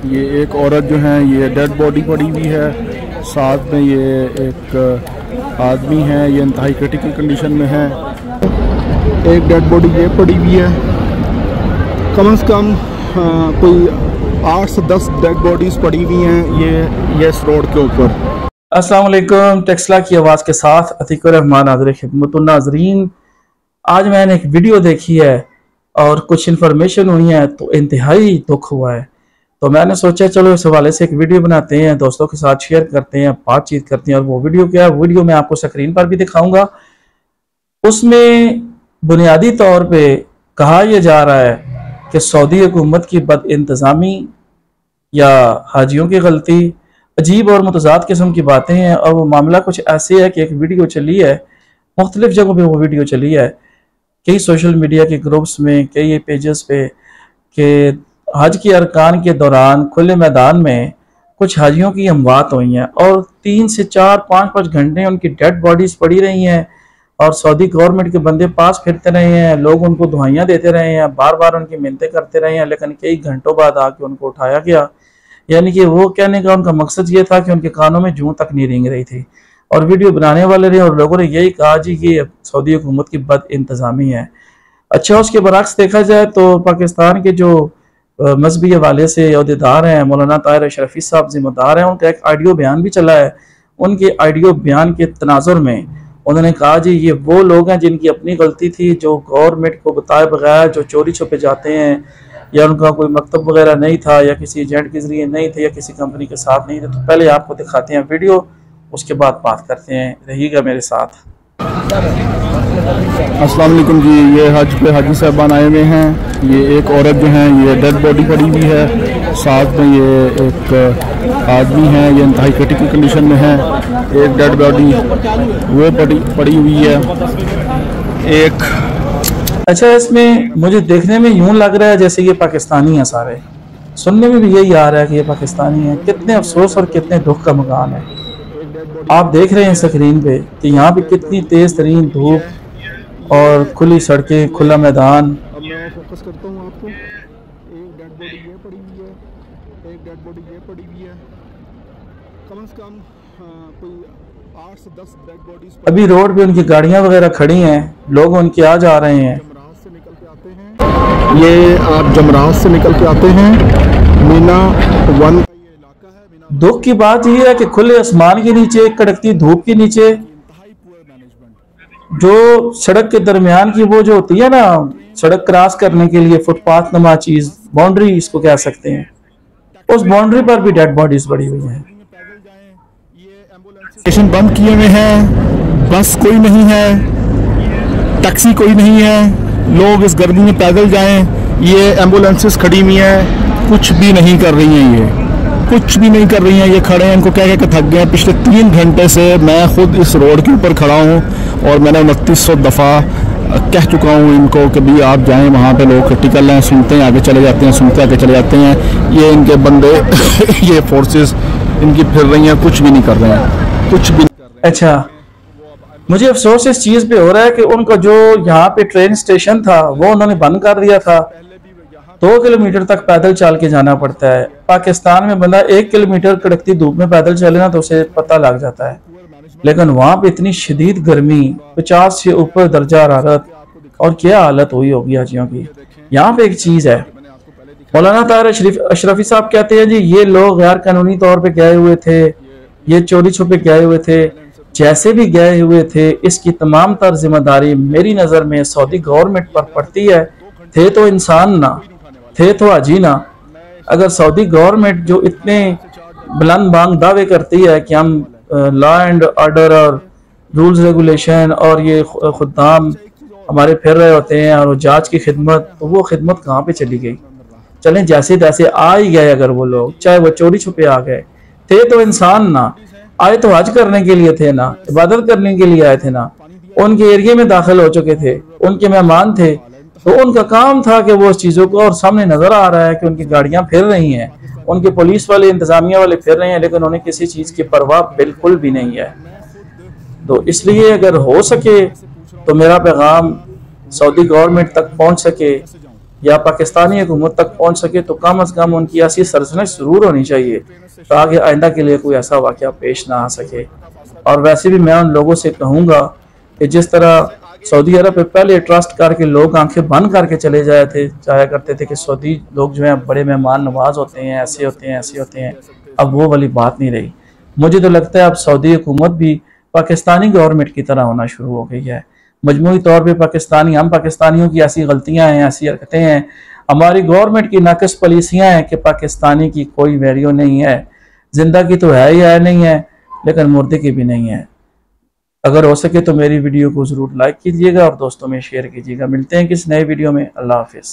ये एक औरत जो है ये डेड बॉडी पड़ी हुई है, साथ में ये एक आदमी है, ये इंतहाई क्रिटिकल कंडीशन में है। एक डेड बॉडी ये पड़ी हुई है, कम से कम कोई 8 से 10 डेड बॉडीज़ पड़ी हुई हैं ये इस रोड के ऊपर। अस्सलाम वालेकुम, टेक्सला की आवाज़ के साथ अतीकुर रहमान हाज़िर खिदमत नाज़रीन। आज मैंने एक वीडियो देखी है और कुछ इन्फॉर्मेशन हुई है तो इंतहाई दुख हुआ है, तो मैंने सोचा चलो इस हवाले से एक वीडियो बनाते हैं, दोस्तों के साथ शेयर करते हैं, बातचीत करते हैं। और वो वीडियो क्या है, वीडियो मैं आपको स्क्रीन पर भी दिखाऊंगा। उसमें बुनियादी तौर पे कहा यह जा रहा है कि सऊदी हुकूमत की बद इंतज़ामी या हाजियों की गलती, अजीब और मुतज़ाद किस्म की बातें हैं। और वो मामला कुछ ऐसे है कि एक वीडियो चली है, मुख्तलिफ जगहों पे वो वीडियो चली है, कई सोशल मीडिया के ग्रुप्स में, कई पेजेस पे, कि हज के अरकान के दौरान खुले मैदान में कुछ हाजियों की अमवात हुई हैं और 3 से 4, 5 घंटे उनकी डेड बॉडीज़ पड़ी रही हैं और सऊदी गवर्नमेंट के बंदे पास फिरते रहे हैं, लोग उनको दुआइयाँ देते रहे हैं, बार बार उनकी मिन्नतें करते रहे हैं, लेकिन कई घंटों बाद आके उनको उठाया गया। यानी कि वो कहने का उनका मकसद ये था कि उनके कानों में जूं तक नहीं रेंग रही थी। और वीडियो बनाने वाले ने और लोगों ने यही कहा जी कि सऊदी हुकूमत की बद इंतज़ामी है। अच्छा, उसके बरक्स देखा जाए तो पाकिस्तान के जो मजहबी हवाले से अहदेदार हैं, मौलाना ताहिर अशरफी साहब जिम्मेदार हैं, उनका एक ऑडियो बयान भी चला है। उनके ऑडियो बयान के तनाजुर में उन्होंने कहा जी ये वो लोग हैं जिनकी अपनी गलती थी, जो गवर्नमेंट को बताए बगैर जो चोरी छुपे जाते हैं, या उनका कोई मकतब वगैरह नहीं था, या किसी एजेंट के जरिए नहीं थे, या किसी कंपनी के साथ नहीं थे। तो पहले आपको दिखाते हैं वीडियो, उसके बाद बात करते हैं, रहिएगा मेरे साथ। अस्सलाम वालेकुम जी, ये हज पे हाजी साहबान आए हुए हैं। ये एक औरत जो है ये डेड बॉडी पड़ी हुई है, साथ में ये एक आदमी है, ये इंतहाई क्रिटिकल कंडीशन में है। एक डेड बॉडी वो पड़ी हुई है एक। अच्छा, इसमें मुझे देखने में यूं लग रहा है जैसे ये पाकिस्तानी हैं सारे, सुनने में भी यही आ रहा है कि ये पाकिस्तानी हैं। कितने अफसोस और कितने दुख का मकाम है। आप देख रहे हैं स्क्रीन पे कि यहाँ पे कितनी तेज तरीन धूप और खुली सड़कें, खुला मैदान। अब मैं फोकस करता हूँ आपको। एक डेड बॉडी ये पड़ी हुई है, एक डेड बॉडी ये पड़ी हुई है, कम से कम कोई 8 से 10 डेड बॉडीज। अभी रोड पे उनकी गाड़ियाँ वगैरह खड़ी हैं, लोग उनके आ जा रहे हैं। जमरात से निकल के आते हैं, ये आप जमरात से निकल के आते हैं, मीना 1 दुख की बात यह है कि खुले आसमान के नीचे, कड़कती धूप के नीचे, जो सड़क के दरमियान की वो जो होती है ना, सड़क क्रॉस करने के लिए फुटपाथ नमा चीज, बाउंड्री इसको कह सकते हैं, उस बाउंड्री पर भी डेड बॉडीज पड़ी हुई हैं। स्टेशन बंद किए हुए हैं, बस कोई नहीं है, टैक्सी कोई नहीं है, लोग इस गर्मी में पैदल जाएं। ये एम्बुलेंसेस खड़ी हुई हैं, कुछ भी नहीं कर रही हैं, ये कुछ भी नहीं कर रही हैं, ये खड़े हैं, इनको कह के थक गए हैं। पिछले 3 घंटे से मैं खुद इस रोड के ऊपर खड़ा हूँ और मैंने 2900 दफ़ा कह चुका हूँ इनको कि भी आप जाएं, वहाँ पे लोग क्रिटिकल हैं, सुनते हैं आगे चले जाते हैं, सुनते आगे चले जाते हैं। ये इनके बंदे ये फोर्सेस इनकी फिर रही हैं, कुछ भी नहीं कर रहे हैं, कुछ भी नहीं कर रहे हैं। अच्छा, मुझे अफसोस इस चीज़ पे हो रहा है कि उनका जो यहाँ पे ट्रेन स्टेशन था वो उन्होंने बंद कर दिया था। 2 किलोमीटर तक पैदल चल के जाना पड़ता है। पाकिस्तान में बंदा 1 किलोमीटर कड़कती धूप में पैदल चले ना तो उसे पता लग जाता है, लेकिन वहाँ पे इतनी शदीद गर्मी, 50 से ऊपर दर्जा हरारत, और क्या हालत हुई होगी हाजियों की। यहाँ पे एक चीज़ है, मौलाना ताहिर अशरफी साहब कहते हैं जी ये लोग गैर कानूनी तौर पे गए हुए थे, ये चोरी छुपे गए हुए थे, जैसे भी गए हुए थे इसकी तमाम तर जिम्मेदारी मेरी नज़र में सऊदी गवर्नमेंट पर पड़ती है। थे तो इंसान ना, थे तो हाजी ना। अगर सऊदी गवर्नमेंट जो इतने बुलंद बांग दावे करती है कि हम लॉ एंड ऑर्डर और रूल्स रेगुलेशन और ये खुदाम हमारे फिर रहे होते हैं और वो जांच की खिदमत, तो वो खिदमत कहाँ पे चली गई। चलें जैसे तैसे आ ही गए, अगर वो लोग चाहे वो चोरी छुपे आ गए, थे तो इंसान ना, आए तो हज करने के लिए थे ना, इबादत करने के लिए आए थे ना, उनके एरिया में दाखिल हो चुके थे, उनके मेहमान थे, तो उनका काम था कि वो उस चीज़ों को, और सामने नजर आ रहा है कि उनकी गाड़ियां फिर रही हैं, उनके पुलिस वाले, इंतजामिया वाले फिर रहे हैं, लेकिन उन्हें किसी चीज़ की परवाह बिल्कुल भी नहीं है। तो इसलिए अगर हो सके तो मेरा पैगाम सऊदी गवर्नमेंट तक पहुंच सके या पाकिस्तानी हुकूमत तक पहुँच सके तो कम अज़ कम उनकी ऐसी सरजनश ज़रूर होनी चाहिए ताकि आइंदा के लिए कोई ऐसा वाक़या पेश ना आ सके। और वैसे भी मैं उन लोगों से कहूँगा कि जिस तरह सऊदी अरब पे पहले ट्रस्ट करके लोग आंखें बंद करके चले जाया करते थे कि सऊदी लोग जो हैं बड़े मेहमान नवाज होते हैं, ऐसे होते हैं, ऐसे होते हैं, अब वो वाली बात नहीं रही। मुझे तो लगता है अब सऊदी हुकूमत भी पाकिस्तानी गवर्नमेंट की तरह होना शुरू हो गई है। मजमूई तौर पे हम पाकिस्तानियों की ऐसी गलतियाँ हैं, ऐसी हरकतें हैं, हमारी गवर्नमेंट की नाकस पॉलिसियाँ हैं कि पाकिस्तानी की कोई वैल्यू नहीं है। जिंदा की तो है ही है नहीं है, लेकिन मुर्दे की भी नहीं है। अगर हो सके तो मेरी वीडियो को ज़रूर लाइक कीजिएगा और दोस्तों में शेयर कीजिएगा। मिलते हैं किस नए वीडियो में। अल्लाह हाफिज़।